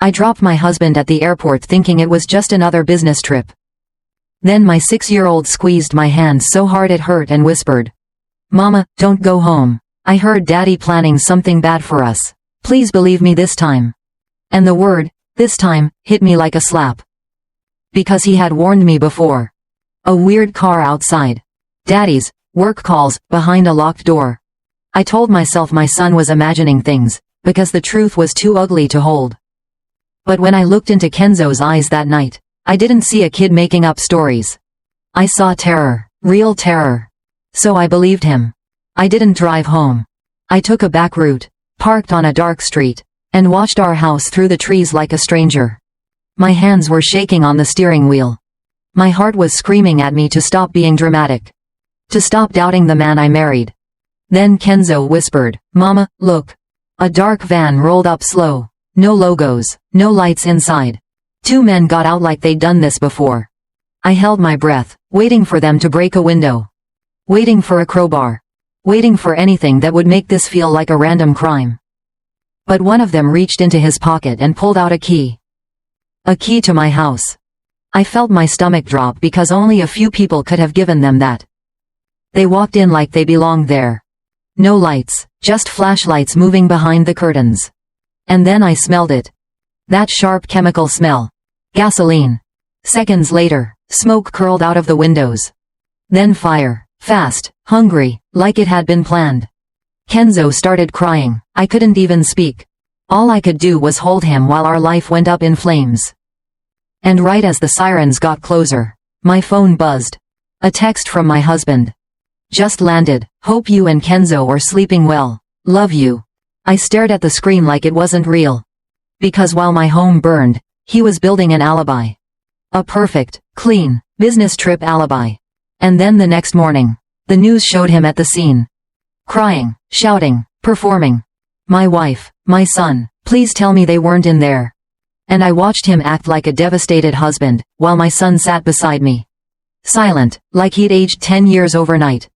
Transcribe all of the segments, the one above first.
I dropped my husband at the airport thinking it was just another business trip. Then my 6-year-old squeezed my hand so hard it hurt and whispered, "Mama, don't go home. I heard Daddy planning something bad for us. Please believe me this time." And the word, "this time," hit me like a slap. Because he had warned me before. A weird car outside. Daddy's work calls, behind a locked door. I told myself my son was imagining things, because the truth was too ugly to hold. But when I looked into Kenzo's eyes that night, I didn't see a kid making up stories. I saw terror, real terror. So I believed him. I didn't drive home. I took a back route, parked on a dark street, and watched our house through the trees like a stranger. My hands were shaking on the steering wheel. My heart was screaming at me to stop being dramatic. To stop doubting the man I married. Then Kenzo whispered, "Mama, look." A dark van rolled up slow. No logos, no lights inside. 2 men got out like they'd done this before. I held my breath, waiting for them to break a window. Waiting for a crowbar. Waiting for anything that would make this feel like a random crime. But one of them reached into his pocket and pulled out a key. A key to my house. I felt my stomach drop because only a few people could have given them that. They walked in like they belonged there. No lights, just flashlights moving behind the curtains. And then I smelled it. That sharp chemical smell. Gasoline. Seconds later, smoke curled out of the windows. Then fire, fast, hungry, like it had been planned. Kenzo started crying. I couldn't even speak. All I could do was hold him while our life went up in flames. And right as the sirens got closer, my phone buzzed. A text from my husband. "Just landed. Hope you and Kenzo are sleeping well. Love you." I stared at the screen like it wasn't real. Because while my home burned, he was building an alibi. A perfect, clean, business trip alibi. And then the next morning, the news showed him at the scene. Crying, shouting, performing. My wife, my son, please tell me they weren't in there. And I watched him act like a devastated husband, while my son sat beside me. Silent, like he'd aged 10 years overnight.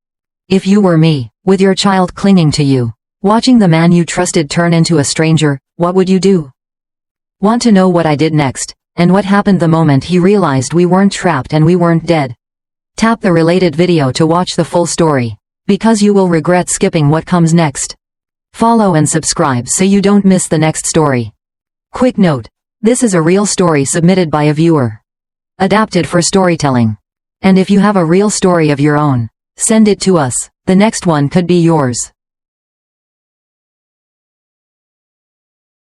If you were me, with your child clinging to you, watching the man you trusted turn into a stranger, what would you do? Want to know what I did next, and what happened the moment he realized we weren't trapped and we weren't dead? Tap the related video to watch the full story, because you will regret skipping what comes next. Follow and subscribe so you don't miss the next story. Quick note, this is a real story submitted by a viewer. Adapted for storytelling. And if you have a real story of your own, send it to us. The next one could be yours.